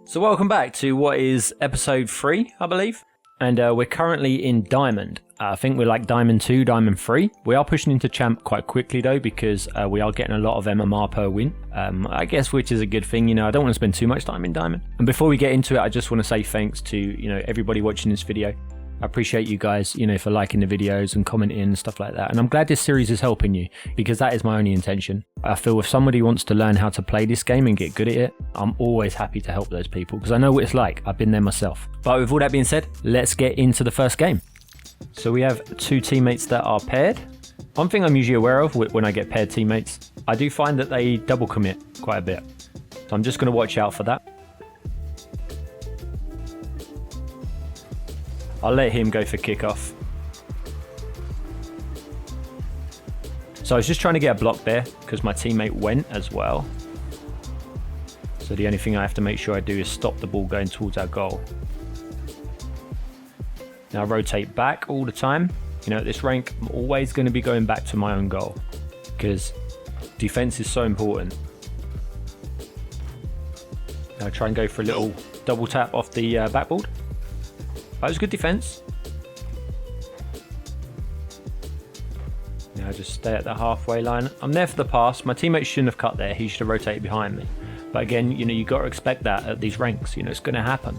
So welcome back to what is episode 3, I believe. And we're currently in Diamond. I think we're like Diamond 2, Diamond 3. We are pushing into Champ quite quickly though, because we are getting a lot of MMR per win. I guess, which is a good thing. You know, I don't want to spend too much time in Diamond. And before we get into it, I just want to say thanks to, you know, everybody watching this video. I appreciate you guys, you know, for liking the videos and commenting and stuff like that. And I'm glad this series is helping you, because that is my only intention. I feel if somebody wants to learn how to play this game and get good at it, I'm always happy to help those people, because I know what it's like. I've been there myself. But with all that being said, let's get into the first game. So we have 2 teammates that are paired. One thing I'm usually aware of when I get paired teammates, I do find that they double commit quite a bit. So I'm just going to watch out for that. I'll let him go for kickoff. So I was just trying to get a block there because my teammate went as well. So the only thing I have to make sure I do is stop the ball going towards our goal. Now rotate back all the time. You know, at this rank, I'm always going to be going back to my own goal because defense is so important. Now try and go for a little double tap off the backboard. That was good defense. Now just stay at the halfway line. I'm there for the pass. My teammate shouldn't have cut there. He should have rotated behind me. But again, you know, you got to expect that at these ranks. You know, it's going to happen.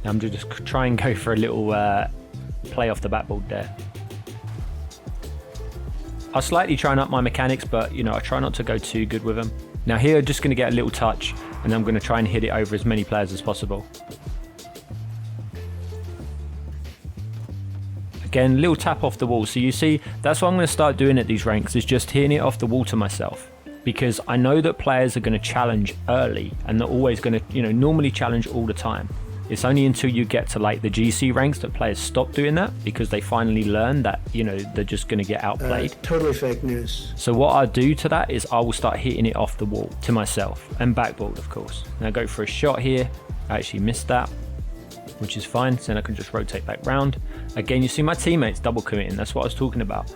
Now I'm just try and go for a little play off the backboard there. I'll slightly try and up my mechanics, but you know, I try not to go too good with them. Now here, just going to get a little touch, and I'm going to try and hit it over as many players as possible. Again, little tap off the wall. So you see, that's what I'm going to start doing at these ranks, is just hitting it off the wall to myself. Because I know that players are going to challenge early, and they're always going to, you know, normally challenge all the time. It's only until you get to like the GC ranks that players stop doing that, because they finally learn that, you know, they're just going to get outplayed. Totally fake news. So what I do to that is I will start hitting it off the wall to myself, and backboard of course. Now go for a shot here. I actually missed that, which is fine. So then I can just rotate back round. Again, you see my teammates double committing. That's what I was talking about.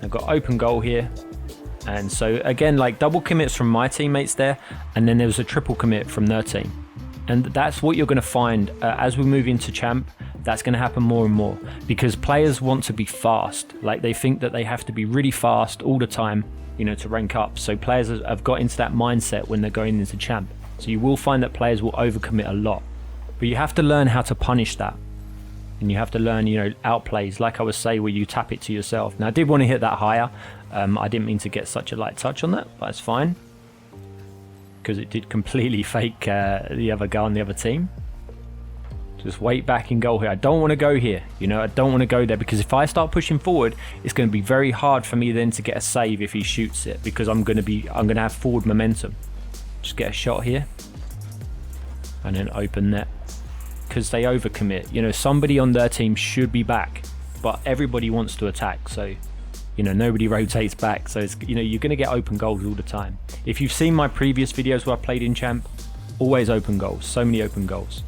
I've got open goal here. And so again, like double commits from my teammates there. And then there was a triple commit from their team. And that's what you're going to find as we move into Champ. That's going to happen more and more, because players want to be fast. Like they think that they have to be really fast all the time, you know, to rank up. So players have got into that mindset when they're going into Champ. So you will find that players will overcommit a lot. But you have to learn how to punish that. And you have to learn, you know, outplays, like I was saying, where you tap it to yourself. Now, I did want to hit that higher. I didn't mean to get such a light touch on that, but it's fine. Because it did completely fake the other guy on the other team. Just wait back in goal here. I don't want to go here. You know, I don't want to go there, because if I start pushing forward, it's going to be very hard for me then to get a save if he shoots it, because I'm going to have forward momentum. Just get a shot here. And then open net. Because they overcommit. You know, somebody on their team should be back, but everybody wants to attack. So, you know, nobody rotates back. So, it's, you know, you're going to get open goals all the time. If you've seen my previous videos where I played in Champ, always open goals. So many open goals.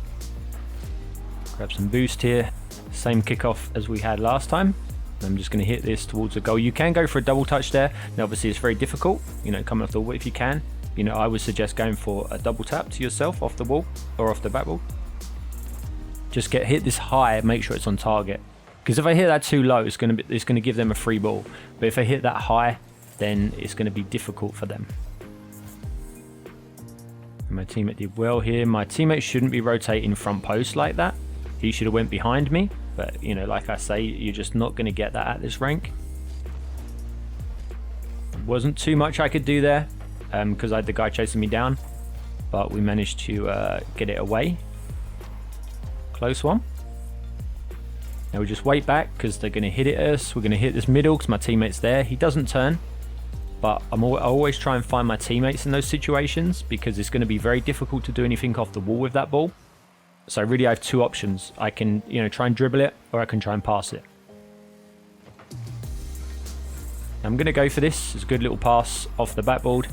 Grab some boost here. Same kickoff as we had last time. I'm just going to hit this towards the goal. You can go for a double touch there. Now, obviously, it's very difficult, you know, coming off the wall if you can. You know, I would suggest going for a double tap to yourself off the wall or off the backboard. Just hit this high, make sure it's on target. Because if I hit that too low, it's going to give them a free ball. But if I hit that high, then it's going to be difficult for them. And my teammate did well here. My teammate shouldn't be rotating front post like that. He should have went behind me. But, you know, like I say, you're just not going to get that at this rank. Wasn't too much I could do there, because I had the guy chasing me down. But we managed to get it away. Close one. Now we just wait back, because they're going to hit it at us. We're going to hit this middle because my teammate's there. He doesn't turn, but I always try and find my teammates in those situations, because it's going to be very difficult to do anything off the wall with that ball. So really I have 2 options. I can, you know, try and dribble it, or I can try and pass it. I'm going to go for this. It's a good little pass off the backboard.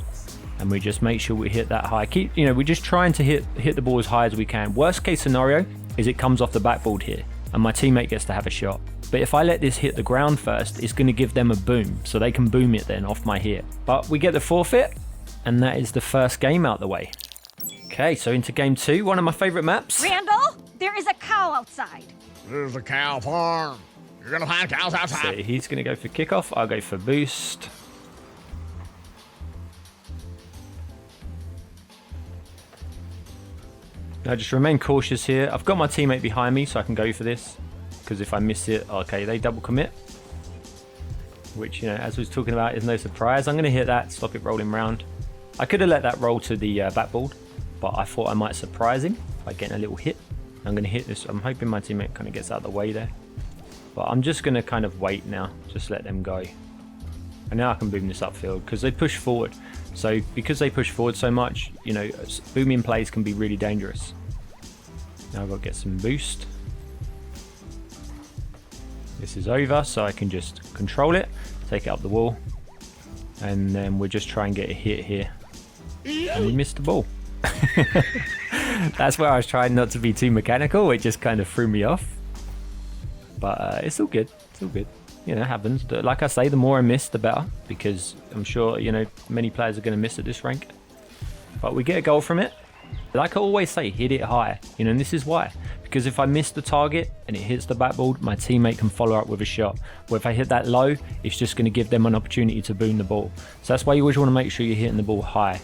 And we just make sure we hit that high. We're just trying to hit the ball as high as we can. Worst case scenario is it comes off the backboard here, and my teammate gets to have a shot. But if I let this hit the ground first, it's going to give them a boom, so they can boom it then off my hit. But we get the forfeit, and that is the first game out the way. Okay, so into game 2, one of my favorite maps. Randall, there is a cow outside. There's a cow farm. You're gonna find cows So outside. he's going to go for kickoff. I'll go for boost. Now just remain cautious here. I've got my teammate behind me, so I can go for this. Because if I miss it, okay, they double commit. Which, you know, as we was talking about, is no surprise. I'm going to hit that, stop it rolling round. I could have let that roll to the backboard, but I thought I might surprise him by getting a little hit. I'm going to hit this. I'm hoping my teammate kind of gets out of the way there. But I'm just going to kind of wait now. Just let them go. And now I can boom this upfield because they push forward. So because they push forward so much, you know, booming plays can be really dangerous. Now I've got to get some boost. This is over, so I can just control it, take it up the wall. And then we'll just try and get a hit here. And we missed the ball. That's where I was trying not to be too mechanical. It just kind of threw me off. But it's all good. It's all good. You know, it happens. Like I say, the more I miss, the better. Because I'm sure, you know, many players are going to miss at this rank. But we get a goal from it. Like I always say, hit it high. You know, and this is why. Because if I miss the target and it hits the backboard, my teammate can follow up with a shot. Where if I hit that low, it's just going to give them an opportunity to boom the ball. So that's why you always want to make sure you're hitting the ball high.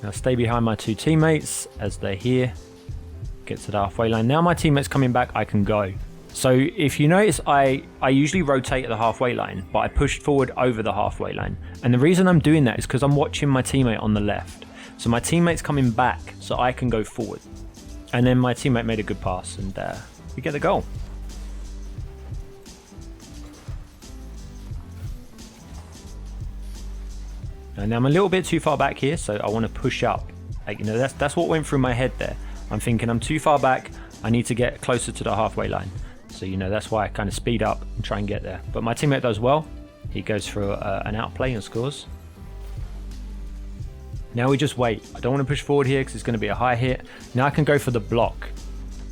Now stay behind my two teammates as they're here. Get to the halfway line. Now my teammate's coming back, I can go. So if you notice, I usually rotate at the halfway line, but I pushed forward over the halfway line. And the reason I'm doing that is because I'm watching my teammate on the left. So my teammate's coming back so I can go forward. And then my teammate made a good pass and we get the goal. And now I'm a little bit too far back here, so I want to push up. Like, you know, that's what went through my head there. I'm thinking I'm too far back. I need to get closer to the halfway line. So, you know, that's why I kind of speed up and try and get there. But my teammate does well. He goes for an outplay and scores. Now we just wait. I don't want to push forward here because it's going to be a high hit. Now I can go for the block.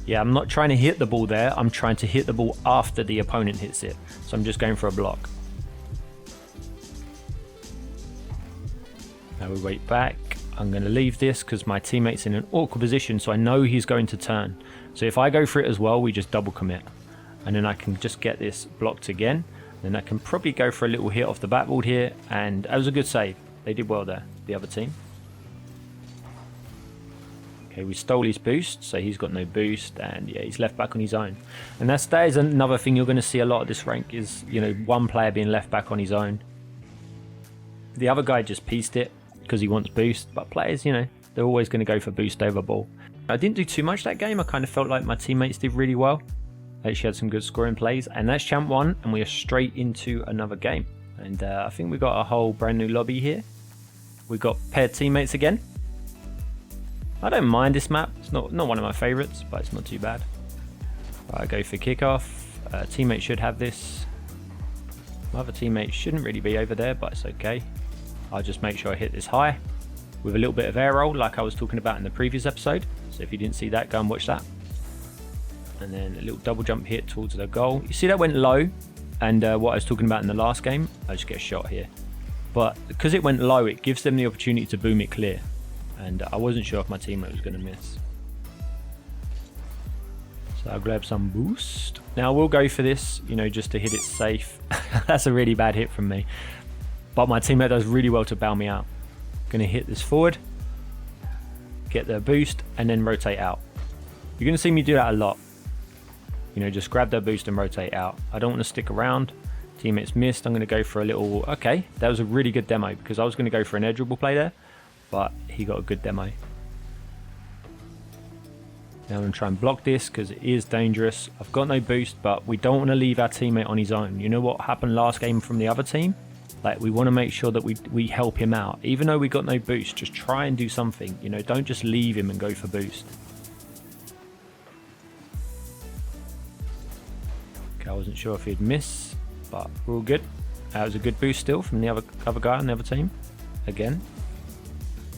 Yeah, I'm not trying to hit the ball there. I'm trying to hit the ball after the opponent hits it. So I'm just going for a block. Now we wait back. I'm going to leave this because my teammate's in an awkward position, so I know he's going to turn. So if I go for it as well, we just double commit. And then I can just get this blocked again. Then I can probably go for a little hit off the backboard here. And that was a good save. They did well there, the other team. Okay, we stole his boost, so he's got no boost, and yeah, he's left back on his own. And that is another thing you're going to see a lot of this rank is, you know, one player being left back on his own. The other guy just pieced it because he wants boost, but players, you know, they're always going to go for boost over ball. I didn't do too much that game. I kind of felt like my teammates did really well. They actually had some good scoring plays, and that's champ 1, and we are straight into another game. And I think we got a whole brand new lobby here. We've got paired teammates again. I don't mind this map. It's not one of my favorites, but it's not too bad. I go for kickoff. Teammate should have this. My other teammate shouldn't really be over there, but it's okay. I'll just make sure I hit this high with a little bit of air roll like I was talking about in the previous episode. So if you didn't see that, go and watch that. And then a little double jump hit towards the goal. You see that went low, and what I was talking about in the last game, I just get a shot here. But because it went low, it gives them the opportunity to boom it clear. And I wasn't sure if my teammate was going to miss. So I'll grab some boost. Now we'll go for this, you know, just to hit it safe. That's a really bad hit from me. But my teammate does really well to bail me out. Going to hit this forward. Get the boost and then rotate out. You're going to see me do that a lot. You know, just grab that boost and rotate out. I don't want to stick around. Teammates missed. I'm going to go for a little... Okay, that was a really good demo because I was going to go for an edgeable play there. But he got a good demo. Now I'm going to try and block this because it is dangerous. I've got no boost, but we don't want to leave our teammate on his own. You know what happened last game from the other team? Like, we want to make sure that we help him out. Even though we got no boost, just try and do something. You know, don't just leave him and go for boost. Okay, I wasn't sure if he'd miss, but we're all good. That was a good boost still from the other guy on the other team. Again.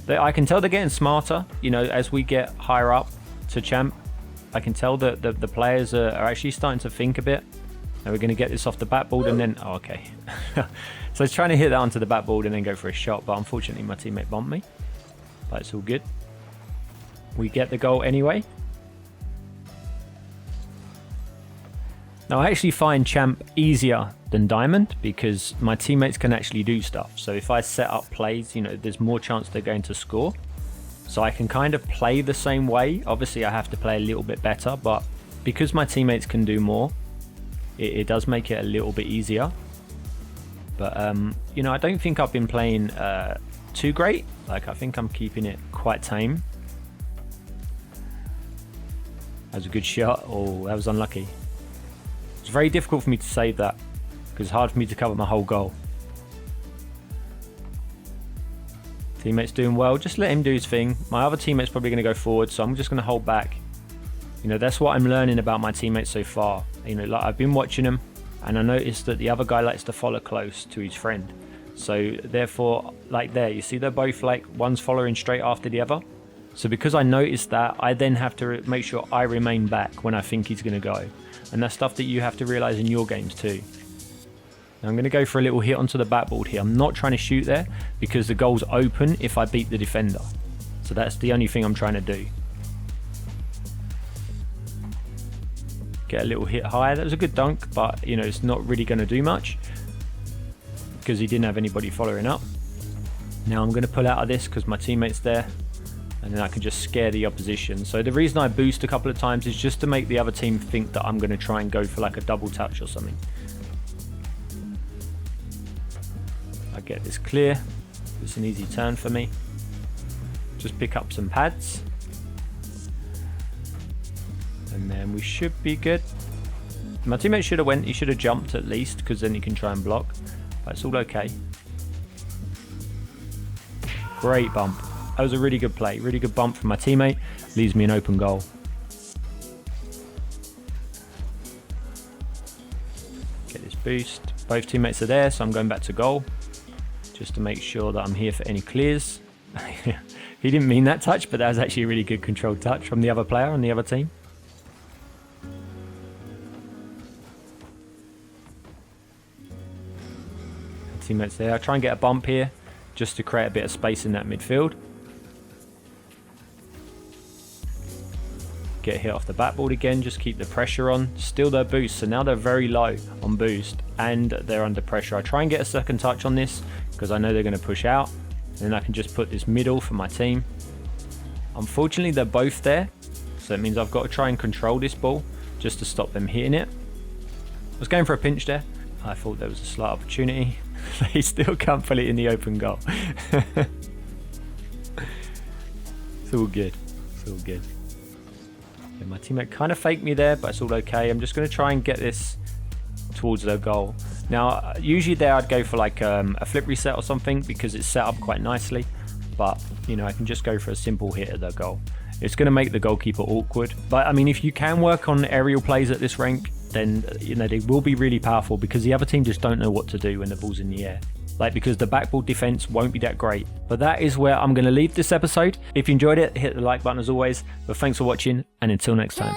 I can tell they're getting smarter, you know, as we get higher up to champ. I can tell that the players are actually starting to think a bit. Now we're going to get this off the backboard and then... Oh, okay. So I was trying to hit that onto the backboard and then go for a shot, but unfortunately my teammate bumped me. But it's all good. We get the goal anyway. Now I actually find Champ easier than Diamond because my teammates can actually do stuff. So if I set up plays, you know, there's more chance they're going to score. So I can kind of play the same way. Obviously I have to play a little bit better, but because my teammates can do more, it does make it a little bit easier. But you know, I don't think I've been playing too great. Like, I think I'm keeping it quite tame. That was a good shot. Oh, that was unlucky. It's very difficult for me to save that because it's hard for me to cover my whole goal. Teammate's doing well. Just let him do his thing. My other teammate's probably going to go forward, so I'm just going to hold back. You know, that's what I'm learning about my teammates so far. You know, like, I've been watching them and I noticed that the other guy likes to follow close to his friend. So therefore, like there, you see they're both like, one's following straight after the other. So because I noticed that, I then have to make sure I remain back when I think he's going to go. And that's stuff that you have to realize in your games too. Now I'm going to go for a little hit onto the backboard here. I'm not trying to shoot there because the goal's open if I beat the defender. So that's the only thing I'm trying to do. Get a little hit higher. That was a good dunk, but you know, it's not really going to do much because he didn't have anybody following up. Now I'm going to pull out of this because my teammate's there, and then I can just scare the opposition. So the reason I boost a couple of times is just to make the other team think that I'm going to try and go for like a double touch or something. I get this clear. It's an easy turn for me. Just pick up some pads. And then we should be good. My teammate should have went, he should have jumped at least, because then he can try and block. But it's all okay. Great bump. That was a really good play. Really good bump from my teammate. Leaves me an open goal. Get this boost. Both teammates are there, so I'm going back to goal. Just to make sure that I'm here for any clears. He didn't mean that touch, but that was actually a really good controlled touch from the other player on the other team. Teammates there. I try and get a bump here just to create a bit of space in that midfield. Get hit off the backboard again, just keep the pressure on. Still their boost, so now they're very low on boost and they're under pressure. I try and get a second touch on this because I know they're going to push out, and then I can just put this middle for my team. Unfortunately they're both there, so it means I've got to try and control this ball just to stop them hitting it. I was going for a pinch there. I thought there was a slight opportunity. They still can't put it in the open goal. It's all good. It's all good. Okay, my teammate kind of faked me there, but it's all okay. I'm just going to try and get this towards their goal. Now, usually there I'd go for like a flip reset or something because it's set up quite nicely. But, you know, I can just go for a simple hit at their goal. It's going to make the goalkeeper awkward. But, I mean, if you can work on aerial plays at this rank, then, you know, they will be really powerful because the other team just don't know what to do when the ball's in the air. Like, because the backboard defense won't be that great. But that is where I'm going to leave this episode. If you enjoyed it, hit the like button as always. But thanks for watching, and until next time.